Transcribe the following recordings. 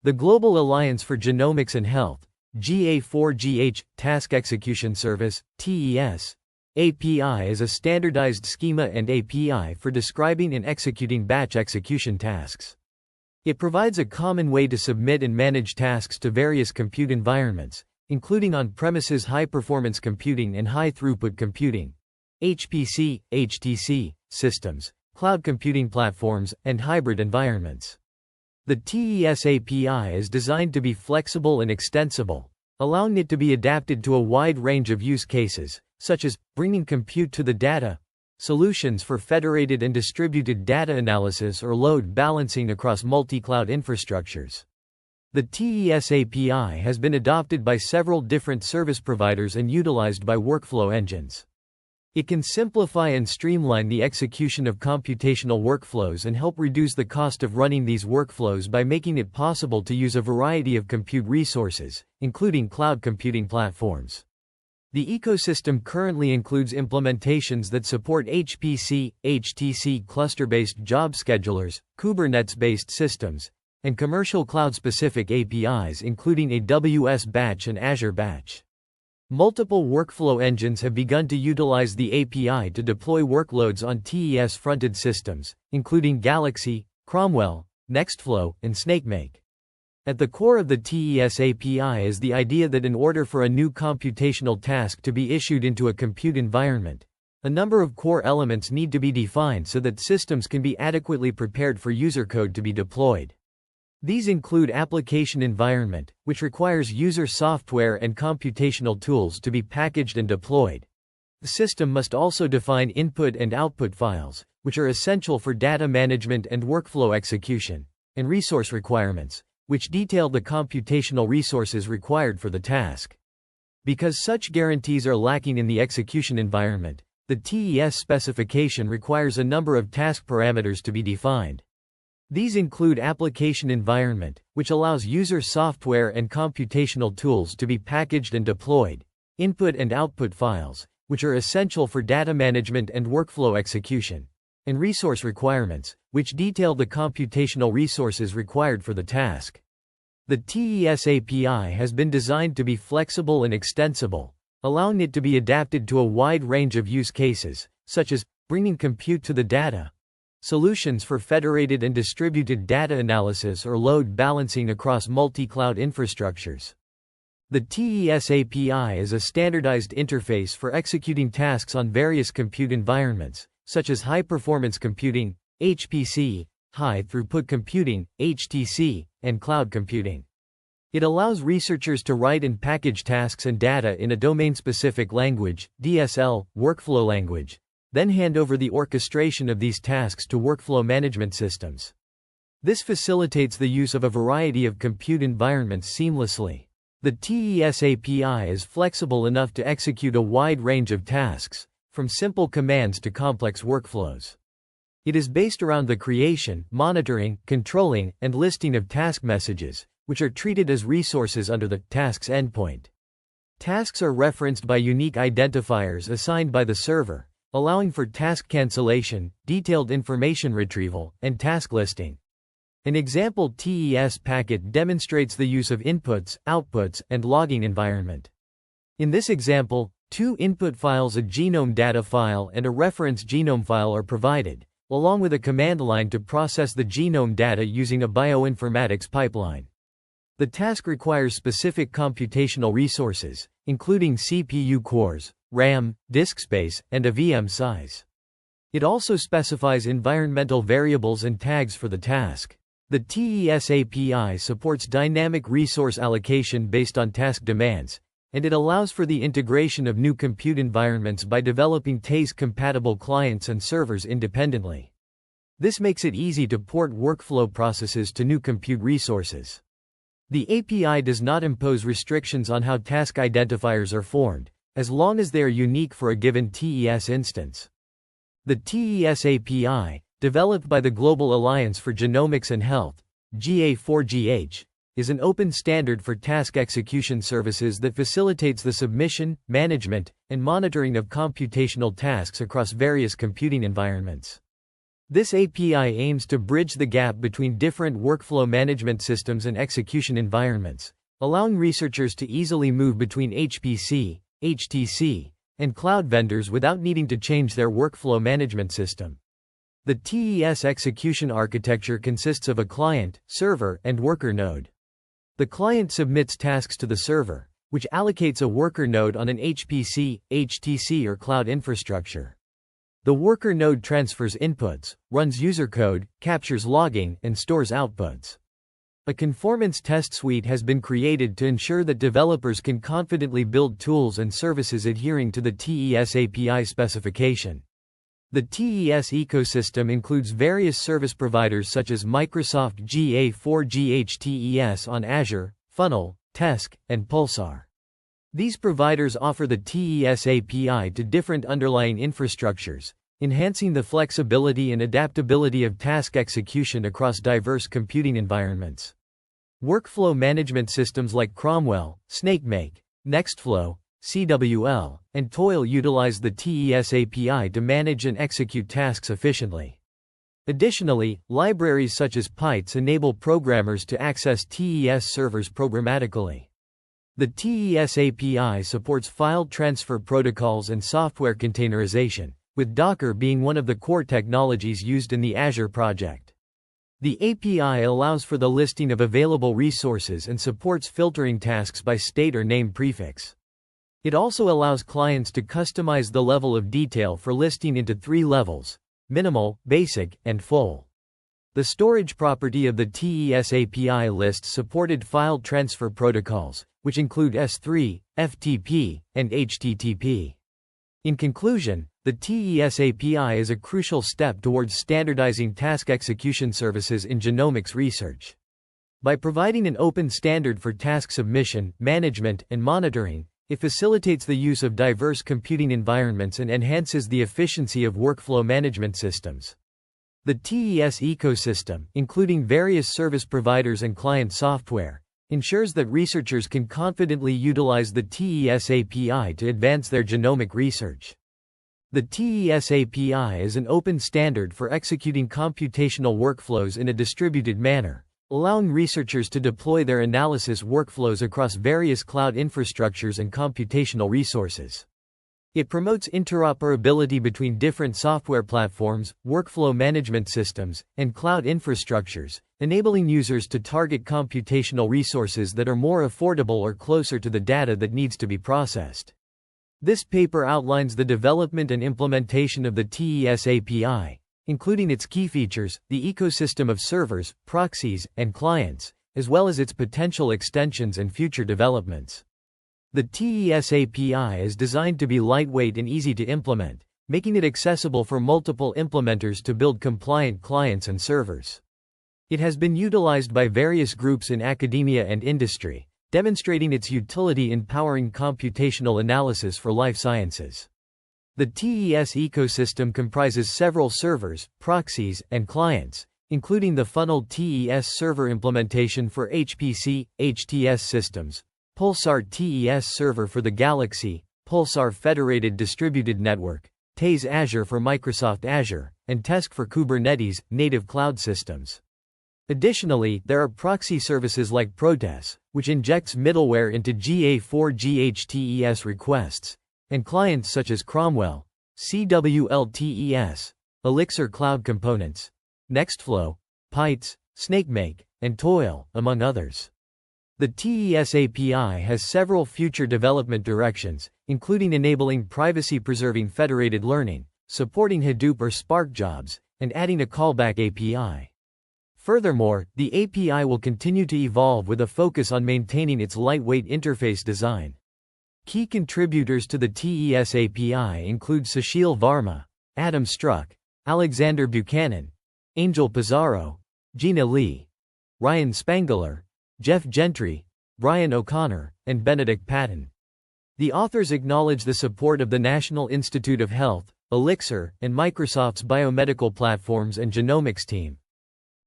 The Global Alliance for Genomics and Health, GA4GH, Task Execution Service, TES API is a standardized schema and API for describing and executing batch execution tasks. It provides a common way to submit and manage tasks to various compute environments, including on-premises high-performance computing and high-throughput computing, HPC, HTC, systems, cloud computing platforms, and hybrid environments. The TES API is designed to be flexible and extensible, allowing it to be adapted to a wide range of use cases, such as bringing compute to the data, solutions for federated and distributed data analysis or load balancing across multi-cloud infrastructures. The TES API has been adopted by several different service providers and utilized by workflow engines. It can simplify and streamline the execution of computational workflows and help reduce the cost of running these workflows by making it possible to use a variety of compute resources, including cloud computing platforms. The ecosystem currently includes implementations that support HPC, HTC cluster-based job schedulers, Kubernetes-based systems, and commercial cloud-specific APIs including AWS Batch and Azure Batch. Multiple workflow engines have begun to utilize the API to deploy workloads on TES-fronted systems, including Galaxy, Cromwell, Nextflow, and SnakeMake. At the core of the TES API is the idea that in order for a new computational task to be issued into a compute environment, a number of core elements need to be defined so that systems can be adequately prepared for user code to be deployed. These include application environment, which requires user software and computational tools to be packaged and deployed. The system must also define input and output files, which are essential for data management and workflow execution, and resource requirements, which detail the computational resources required for the task. Because such guarantees are lacking in the execution environment, the TES specification requires a number of task parameters to be defined. These include application environment, which allows user software and computational tools to be packaged and deployed, input and output files, which are essential for data management and workflow execution, and resource requirements, which detail the computational resources required for the task. The TES API has been designed to be flexible and extensible, allowing it to be adapted to a wide range of use cases, such as bringing compute to the data, solutions for federated and distributed data analysis or load balancing across multi-cloud infrastructures. The TES API is a standardized interface for executing tasks on various compute environments, such as high-performance computing, HPC, high-throughput computing, HTC, and cloud computing. It allows researchers to write and package tasks and data in a domain-specific language, DSL, workflow language, then hand over the orchestration of these tasks to workflow management systems. This facilitates the use of a variety of compute environments seamlessly. The TES API is flexible enough to execute a wide range of tasks, from simple commands to complex workflows. It is based around the creation, monitoring, controlling, and listing of task messages, which are treated as resources under the tasks endpoint. Tasks are referenced by unique identifiers assigned by the server, allowing for task cancellation, detailed information retrieval, and task listing. An example TES packet demonstrates the use of inputs, outputs, and logging environment. In this example, two input files, a genome data file and a reference genome file, are provided, along with a command line to process the genome data using a bioinformatics pipeline. The task requires specific computational resources, including CPU cores, RAM, disk space, and a VM size. It also specifies environmental variables and tags for the task. The TES API supports dynamic resource allocation based on task demands, and it allows for the integration of new compute environments by developing TES-compatible clients and servers independently. This makes it easy to port workflow processes to new compute resources. The API does not impose restrictions on how task identifiers are formed, as long as they are unique for a given TES instance. The TES API, developed by the Global Alliance for Genomics and Health, GA4GH, is an open standard for task execution services that facilitates the submission, management, and monitoring of computational tasks across various computing environments. This API aims to bridge the gap between different workflow management systems and execution environments, allowing researchers to easily move between HPC, HTC, and cloud vendors without needing to change their workflow management system. The TES execution architecture consists of a client, server, and worker node. The client submits tasks to the server, which allocates a worker node on an HPC, HTC, or cloud infrastructure. The worker node transfers inputs, runs user code, captures logging, and stores outputs. A conformance test suite has been created to ensure that developers can confidently build tools and services adhering to the TES API specification. The TES ecosystem includes various service providers such as Microsoft GA4GH TES on Azure, Funnel, Tesk, and Pulsar. These providers offer the TES API to different underlying infrastructures, enhancing the flexibility and adaptability of task execution across diverse computing environments. Workflow management systems like Cromwell, SnakeMake, Nextflow, CWL, and Toil utilize the TES API to manage and execute tasks efficiently. Additionally, libraries such as PyTES enable programmers to access TES servers programmatically. The TES API supports file transfer protocols and software containerization, with Docker being one of the core technologies used in the Azure project. The API allows for the listing of available resources and supports filtering tasks by state or name prefix. It also allows clients to customize the level of detail for listing into 3 levels: minimal, basic, and full. The storage property of the TES API lists supported file transfer protocols, which include S3, FTP, and HTTP. In conclusion, the TES API is a crucial step towards standardizing task execution services in genomics research. By providing an open standard for task submission, management, and monitoring, it facilitates the use of diverse computing environments and enhances the efficiency of workflow management systems. The TES ecosystem, including various service providers and client software, ensures that researchers can confidently utilize the TES API to advance their genomic research. The TES API is an open standard for executing computational workflows in a distributed manner, allowing researchers to deploy their analysis workflows across various cloud infrastructures and computational resources. It promotes interoperability between different software platforms, workflow management systems, and cloud infrastructures, enabling users to target computational resources that are more affordable or closer to the data that needs to be processed. This paper outlines the development and implementation of the TES API, including its key features, the ecosystem of servers, proxies, and clients, as well as its potential extensions and future developments. The TES API is designed to be lightweight and easy to implement, making it accessible for multiple implementers to build compliant clients and servers. It has been utilized by various groups in academia and industry, demonstrating its utility in powering computational analysis for life sciences. The TES ecosystem comprises several servers, proxies, and clients, including the Funnel TES server implementation for HPC, HTS systems, Pulsar TES server for the Galaxy, Pulsar Federated Distributed Network, TES Azure for Microsoft Azure, and Tesk for Kubernetes, native cloud systems. Additionally, there are proxy services like Protes, which injects middleware into GA4GH TES requests, and clients such as Cromwell, CWL TES, Elixir Cloud Components, Nextflow, PyTES, SnakeMake, and Toil, among others. The TES API has several future development directions, including enabling privacy-preserving federated learning, supporting Hadoop or Spark jobs, and adding a callback API. Furthermore, the API will continue to evolve with a focus on maintaining its lightweight interface design. Key contributors to the TES API include Sushil Varma, Adam Struck, Alexander Buchanan, Angel Pizarro, Gina Lee, Ryan Spangler, Jeff Gentry, Brian O'Connor, and Benedict Patton. The authors acknowledge the support of the National Institute of Health, Elixir, and Microsoft's biomedical platforms and genomics team.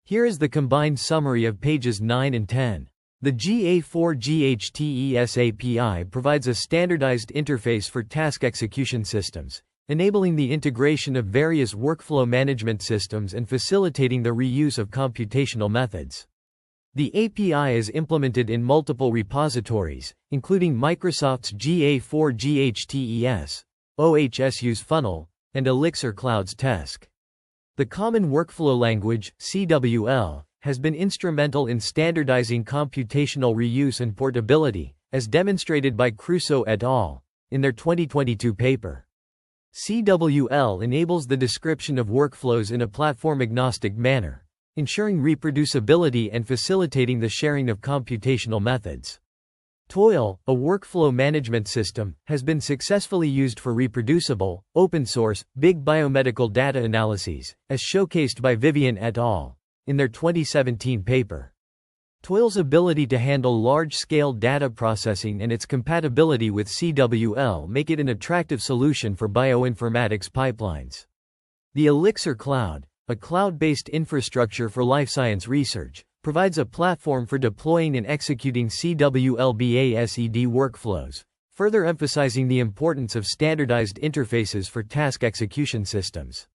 Here is the combined summary of pages 9 and 10. The GA4GH TES API provides a standardized interface for task execution systems, enabling the integration of various workflow management systems and facilitating the reuse of computational methods. The API is implemented in multiple repositories, including Microsoft's GA4GH TES, OHSU's Funnel, and Elixir Cloud's TESC. The Common Workflow Language (CWL) has been instrumental in standardizing computational reuse and portability, as demonstrated by Crusoe et al. In their 2022 paper. CWL enables the description of workflows in a platform-agnostic manner, ensuring reproducibility and facilitating the sharing of computational methods. TOIL, a workflow management system, has been successfully used for reproducible, open-source, big biomedical data analyses, as showcased by Vivian et al. In their 2017 paper. TOIL's ability to handle large-scale data processing and its compatibility with CWL make it an attractive solution for bioinformatics pipelines. The Elixir Cloud, a cloud-based infrastructure for life science research, provides a platform for deploying and executing CWL-based workflows, further emphasizing the importance of standardized interfaces for task execution systems.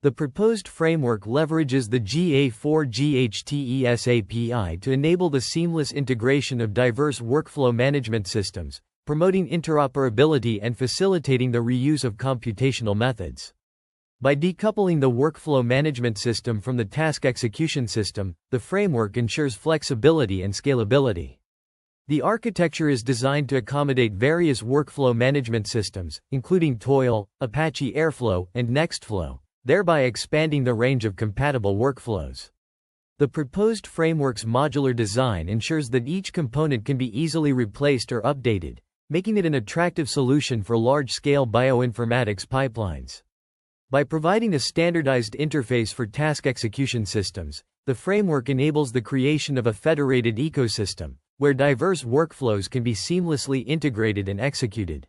The proposed framework leverages the GA4GH TES API to enable the seamless integration of diverse workflow management systems, promoting interoperability and facilitating the reuse of computational methods. By decoupling the workflow management system from the task execution system, the framework ensures flexibility and scalability. The architecture is designed to accommodate various workflow management systems, including TOIL, Apache Airflow, and Nextflow, thereby expanding the range of compatible workflows. The proposed framework's modular design ensures that each component can be easily replaced or updated, making it an attractive solution for large-scale bioinformatics pipelines. By providing a standardized interface for task execution systems, the framework enables the creation of a federated ecosystem, where diverse workflows can be seamlessly integrated and executed.